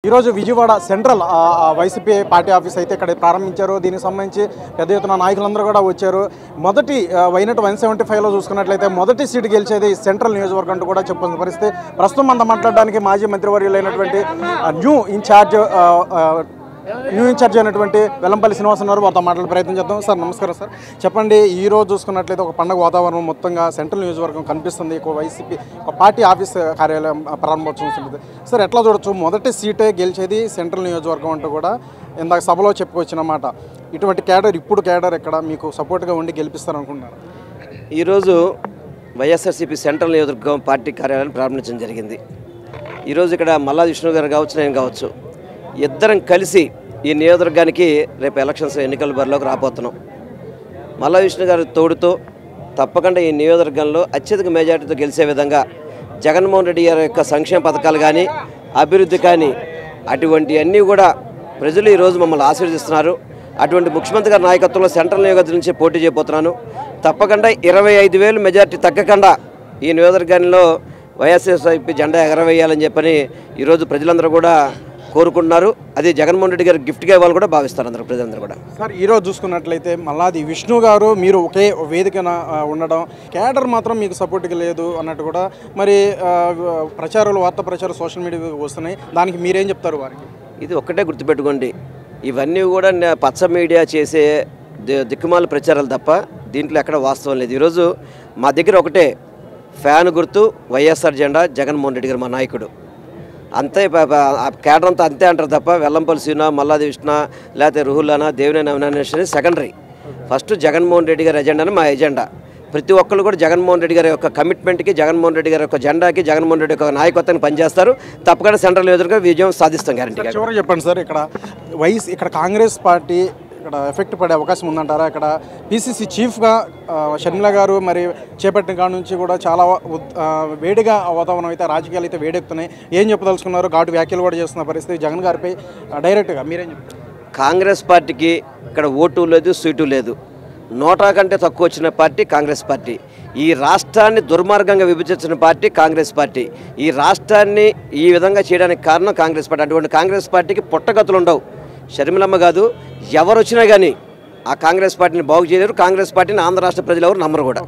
ఈరోజు Vijayawada central YCP party office అయితే ఇక్కడ ప్రారంభించారు. దీనికి సంబంధించి పెద్ద ఎత్తున నాయకులందరూ కూడా వచ్చారు. మొదటి వైనట్ 175లో చూసుకున్నట్లయితే మొదటి సీటు గెలిచేది సెంట్రల్ నియోజకవర్గం అంటూ కూడా చెప్పాల్సిన పరిస్థితి. ప్రస్తుతం మనం మాట్లాడడానికి మాజీ మంత్రివర్యులైనటువంటి న్యూ ఇన్ఛార్జ్ అయినటువంటి వెల్లంపల్లి శ్రీనివాస్ ఉన్నారు. వారితో మాట్లాడే ప్రయత్నం చేద్దాం. సార్ నమస్కారం సార్. చెప్పండి, ఈ రోజు చూసుకున్నట్లయితే ఒక పండుగ వాతావరణం మొత్తంగా సెంట్రల్ నియోజకవర్గం కనిపిస్తుంది. వైసీపీ ఒక పార్టీ ఆఫీస్ కార్యాలయం ప్రారంభోత్సవం ఉంటుంది. సార్ ఎట్లా చూడొచ్చు, మొదటి సీటే గెలిచేది సెంట్రల్ నియోజకవర్గం అంటూ కూడా ఇందాక సభలో చెప్పుకొచ్చిన మాట. ఇటువంటి క్యాడర్ ఇక్కడ మీకు సపోర్ట్గా ఉండి గెలిపిస్తారనుకుంటున్నారు? ఈరోజు వైఎస్ఆర్సీపీ సెంట్రల్ నియోజకవర్గం పార్టీ కార్యాలయాన్ని ప్రారంభించడం జరిగింది. ఈరోజు ఇక్కడ మల్లాది విష్ణు గారు కావచ్చు, నేను కావచ్చు, ఇద్దరం కలిసి ఈ నియోజకవర్గానికి రేపు ఎలక్షన్స్ ఎన్నికల బరిలోకి రాబోతున్నాం. మల్లాది విష్ణు గారి తోడుతో తప్పకుండా ఈ నియోజకవర్గంలో అత్యధిక మెజార్టీతో గెలిచే విధంగా జగన్మోహన్ రెడ్డి గారి యొక్క సంక్షేమ పథకాలు కానీ అభివృద్ధి కానీ అటువంటి అన్నీ కూడా ప్రజలు ఈరోజు మమ్మల్ని ఆశీర్వదిస్తున్నారు. అటువంటి ముఖ్యమంత్రి గారి నాయకత్వంలో సెంట్రల్ నియోజకవర్గం నుంచి పోటీ చేయబోతున్నాను. తప్పకుండా 25,000 మెజార్టీ తగ్గకుండా ఈ నియోజకవర్గంలో వైఎస్ఆర్సీపీ జెండా ఎగరవేయాలని చెప్పని ఈరోజు ప్రజలందరూ కూడా కోరుకుంటున్నారు. అది జగన్మోహన్ రెడ్డి గారు గిఫ్ట్గా ఇవ్వాలి కూడా భావిస్తారు అందరూ, ప్రజలందరూ కూడా. సార్ ఈరోజు చూసుకున్నట్లయితే మల్లాది విష్ణు గారు మీరు ఒకే వేదికన ఉండడం, క్యాడర్ మాత్రం మీకు సపోర్ట్గా లేదు అన్నట్టు కూడా మరి వార్తా ప్రచారం సోషల్ మీడియా వస్తున్నాయి. దానికి మీరేం చెప్తారు వారికి? ఇది ఒక్కటే గుర్తుపెట్టుకోండి, ఇవన్నీ కూడా పచ్చ మీడియా చేసే దిక్కుమాల ప్రచారాలు తప్ప దీంట్లో ఎక్కడ వాస్తవం లేదు. ఈరోజు మా దగ్గర ఒకటే ఫ్యాన్ గుర్తు, వైఎస్ఆర్ జెండా, జగన్మోహన్ రెడ్డి గారు మా నాయకుడు. అంతే, కేడర్ అంతా అంతే అంటారు తప్ప వెల్లంపల్లి శ్రీనా, మల్లాది విష్ణు, లేకపోతే రుహుల్లానా, దేవినేని అవినాష్ సెకండరీ. ఫస్ట్ జగన్మోహన్ రెడ్డి గారి ఎజెండాని మా ఎజెండా. ప్రతి ఒక్కరు కూడా జగన్మోహన్ రెడ్డి గారి యొక్క కమిట్మెంట్కి, జగన్మోహన్ రెడ్డి గారి యొక్క జెండాకి, జగన్మోహన్ రెడ్డి యొక్క నాయకత్వాన్ని పనిచేస్తారు. తప్పకుండా సెంట్రల్ నియోజకవర్గం విజయం సాధిస్తాం గ్యారెంటీ. చివరికి చెప్పండి సార్, ఇక్కడ కాంగ్రెస్ పార్టీ ఇక్కడ ఎఫెక్ట్ పడే అవకాశం ఉందంటారా? ఇక్కడ పిసిసి చీఫ్గా షర్మిల గారు మరి చేపట్టిన కాడ నుంచి కూడా చాలా వేడిగా వాతావరణం అయితే, రాజకీయాలు అయితే వేడెక్కుతున్నాయి. ఏం చెప్పదలుచుకున్నారు? ఘాటు వ్యాఖ్యలు కూడా చేస్తున్న పరిస్థితి జగన్ గారిపై డైరెక్ట్గా మీరేం చెప్తారు? కాంగ్రెస్ పార్టీకి ఇక్కడ ఓటు లేదు, సీటు లేదు. 100 కంటే తక్కువ వచ్చిన పార్టీ కాంగ్రెస్ పార్టీ. ఈ రాష్ట్రాన్ని దుర్మార్గంగా విభజించిన పార్టీ కాంగ్రెస్ పార్టీ. ఈ రాష్ట్రాన్ని ఈ విధంగా చేయడానికి కారణం కాంగ్రెస్ పార్టీ. అటువంటి కాంగ్రెస్ పార్టీకి పుట్టగతులు ఉండవు. షర్మిలమ్మ కాదు, ఎవరు వచ్చినా కానీ ఆ కాంగ్రెస్ పార్టీని బాగు చేయలేరు. కాంగ్రెస్ పార్టీని ఆంధ్ర రాష్ట్ర ప్రజలు ఎవరు నమ్మరు కూడా.